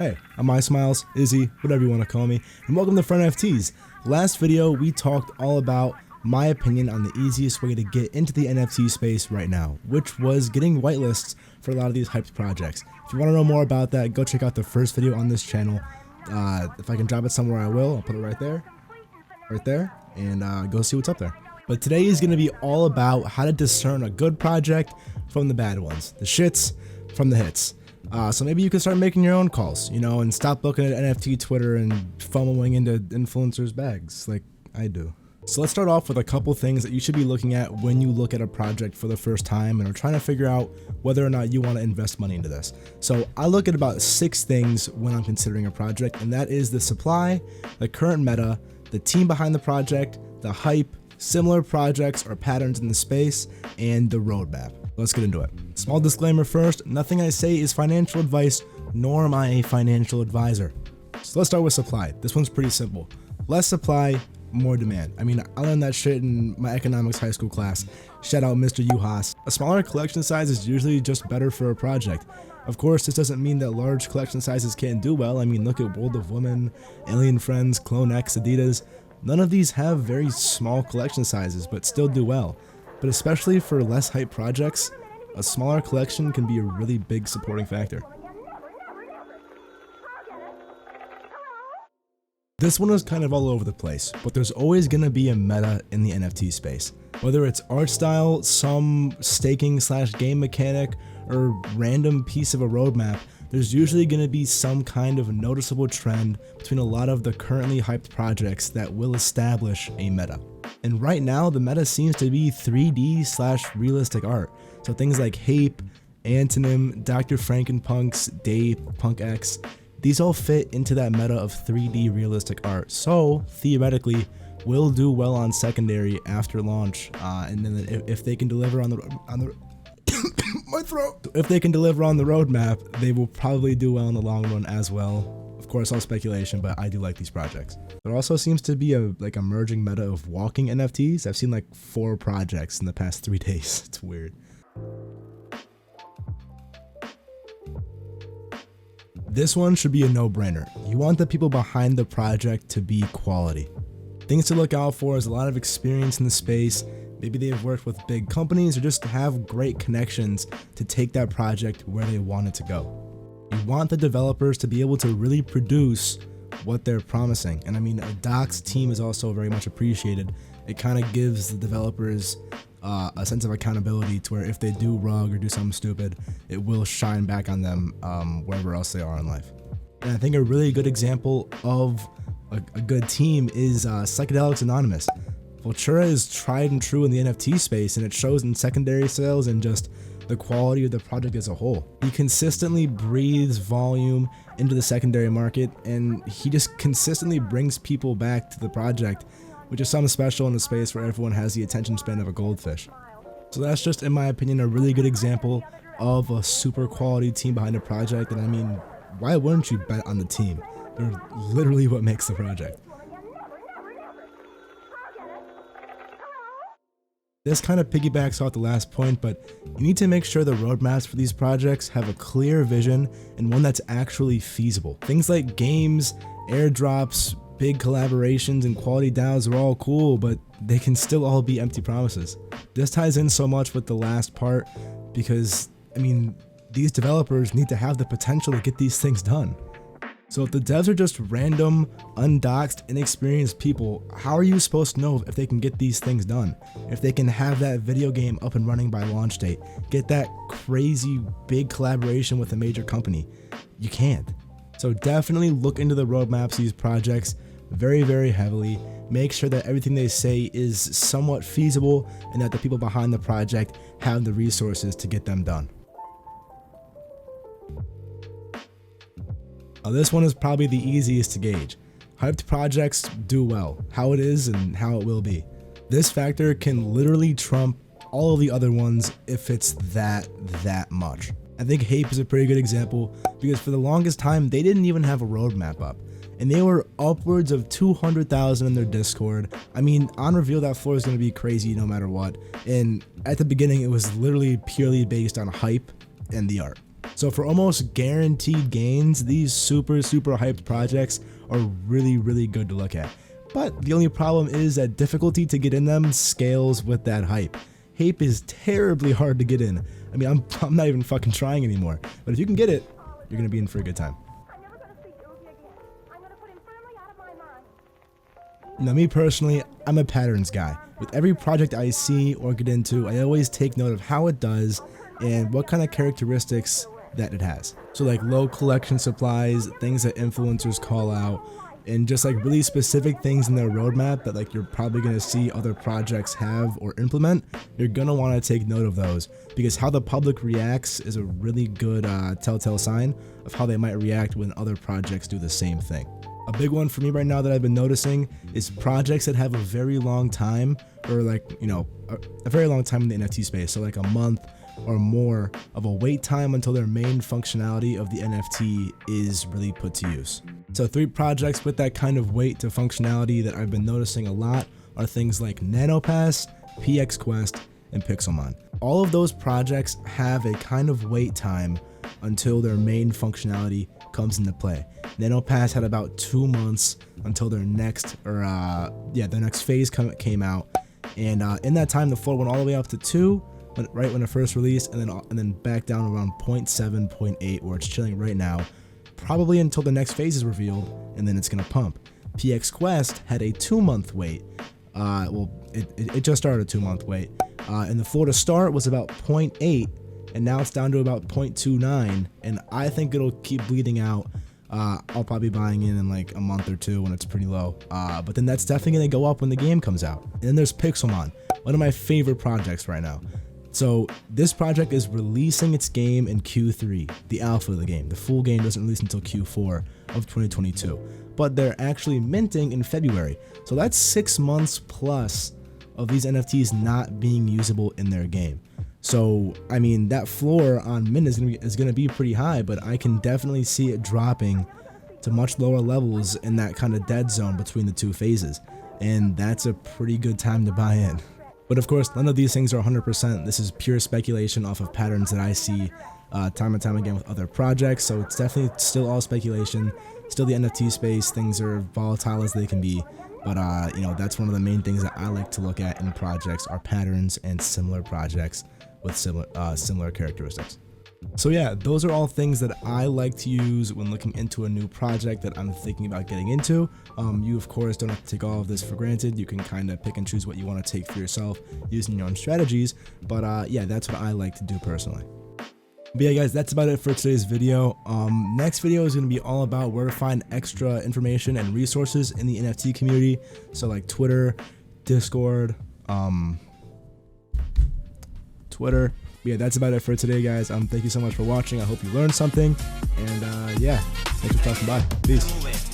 Hey, I'm iSmiles, Izzy, whatever you want to call me, and welcome to Friendfts. Last video, we talked all about my opinion on the easiest way to get into the NFT space right now, which was getting whitelists for a lot of these hyped projects. If you want to know more about that, go check out the first video on this channel. If I can drop it somewhere, I will. I'll put it right there, and go see what's up there. But today is going to be all about how to discern a good project from the bad ones, the shits from the hits. So maybe you can start making your own calls, you know, and stop looking at NFT Twitter and fumbling into influencers' bags like I do. So let's start off with a couple things that you should be looking at when you look at a project for the first time and are trying to figure out whether or not you want to invest money into this. So I look at about 6 things when I'm considering a project, and that is the supply, the current meta, the team behind the project, the hype, similar projects or patterns in the space, and the roadmap. Let's get into it. Small disclaimer first, nothing I say is financial advice, nor am I a financial advisor. So let's start with supply. This one's pretty simple. Less supply, more demand. I mean, I learned that shit in my economics high school class. Shout out Mr. Uhas. A smaller collection size is usually just better for a project. Of course, this doesn't mean that large collection sizes can't do well. I mean, look at World of Women, Alien Friends, Clone X, Adidas. None of these have very small collection sizes, but still do well. But especially for less hype projects, a smaller collection can be a really big supporting factor. This one is kind of all over the place, but there's always going to be a meta in the NFT space. Whether it's art style, some staking / game mechanic, or random piece of a roadmap, there's usually going to be some kind of noticeable trend between a lot of the currently hyped projects that will establish a meta. And right now, the meta seems to be 3D / realistic art. So things like HAPE, ANTONYM, Dr. Frankenpunks, Dave, Punk X, these all fit into that meta of 3D realistic art. So theoretically, will do well on secondary after launch. And then if they can deliver on the my throat. If they can deliver on the roadmap, they will probably do well in the long run as well. Of course, all speculation, but I do like these projects. There also seems to be a emerging meta of walking NFTs. I've seen like 4 projects in the past 3 days. It's weird. This one should be a no-brainer. You want the people behind the project to be quality. Things to look out for is a lot of experience in the space. Maybe they've worked with big companies or just have great connections to take that project where they want it to go. You want the developers to be able to really produce what they're promising. And I mean, a doxed team is also very much appreciated. It kind of gives the developers a sense of accountability to where if they do rug or do something stupid, it will shine back on them wherever else they are in life. And I think a really good example of a good team is Psychedelics Anonymous. Vultura is tried and true in the NFT space, and it shows in secondary sales and just the quality of the project as a whole. He consistently breathes volume into the secondary market, and he just consistently brings people back to the project, which is something special in a space where everyone has the attention span of a goldfish. So that's just, in my opinion, a really good example of a super quality team behind a project. And I mean, why wouldn't you bet on the team? They're literally what makes the project. This kind of piggybacks off the last point, but you need to make sure the roadmaps for these projects have a clear vision and one that's actually feasible. Things like games, airdrops, big collaborations, and quality DAOs are all cool, but they can still all be empty promises. This ties in so much with the last part because, I mean, these developers need to have the potential to get these things done. So if the devs are just random, undoxed, inexperienced people, how are you supposed to know if they can get these things done? If they can have that video game up and running by launch date, get that crazy big collaboration with a major company? You can't. So definitely look into the roadmaps of these projects very, very heavily. Make sure that everything they say is somewhat feasible and that the people behind the project have the resources to get them done. This one is probably the easiest to gauge. Hyped projects do well, how it is and how it will be. This factor can literally trump all of the other ones if it's that much. I think HAPE is a pretty good example because for the longest time, they didn't even have a roadmap up. And they were upwards of 200,000 in their Discord. I mean, on reveal, that floor is going to be crazy no matter what. And at the beginning, it was literally purely based on hype and the art. So for almost guaranteed gains, these super hyped projects are really good to look at. But the only problem is that difficulty to get in them scales with that hype. HAPE is terribly hard to get in. I mean, I'm not even fucking trying anymore. But if you can get it, you're gonna be in for a good time. Now, me personally, I'm a patterns guy. With every project I see or get into, I always take note of how it does and what kind of characteristics that it has. So like low collection supplies, things that influencers call out, and just like really specific things in their roadmap that like you're probably going to see other projects have or implement. You're going to want to take note of those, because how the public reacts is a really good telltale sign of how they might react when other projects do the same thing. A big one for me right now that I've been noticing is projects that have a very long time, or like, you know, a very long time in the NFT space. So like a month or more of a wait time until their main functionality of the NFT is really put to use. So 3 projects with that kind of wait to functionality that I've been noticing a lot are things like NANOPASS, PXquest, and Pixelmon. All of those projects have a kind of wait time until their main functionality comes into play. NANOPASS had about 2 months until their next, their next phase came out, and in that time the floor went all the way up to 2, right when it first released, and then back down around 0.7, 0.8, where it's chilling right now, probably until the next phase is revealed, and then it's gonna pump. PXquest had a 2-month wait. It just started a 2-month wait, and the floor to start was about 0.8, and now it's down to about 0.29, and I think it'll keep bleeding out. I'll probably be buying in like a month or 2 when it's pretty low, but then that's definitely gonna go up when the game comes out. And then there's Pixelmon, one of my favorite projects right now. So this project is releasing its game in Q3, the alpha of the game. The full game doesn't release until Q4 of 2022, but they're actually minting in February. So that's 6 months plus of these NFTs not being usable in their game. So, I mean, that floor on mint is gonna be pretty high, but I can definitely see it dropping to much lower levels in that kind of dead zone between the 2 phases. And that's a pretty good time to buy in. But of course, none of these things are 100%. This is pure speculation off of patterns that I see time and time again with other projects. So it's definitely still all speculation. Still the NFT space, things are volatile as they can be. But you know, that's one of the main things that I like to look at in projects are patterns and similar projects with similar characteristics. So yeah, those are all things that I like to use when looking into a new project that I'm thinking about getting into. You of course don't have to take all of this for granted. You can kind of pick and choose what you want to take for yourself using your own strategies. But yeah, that's what I like to do personally. But yeah guys, that's about it for today's video. Next video is going to be all about where to find extra information and resources in the NFT community. So like Twitter, Discord, Twitter. But yeah, that's about it for today, guys. Thank you so much for watching. I hope you learned something. And yeah, thanks for stopping by. Peace.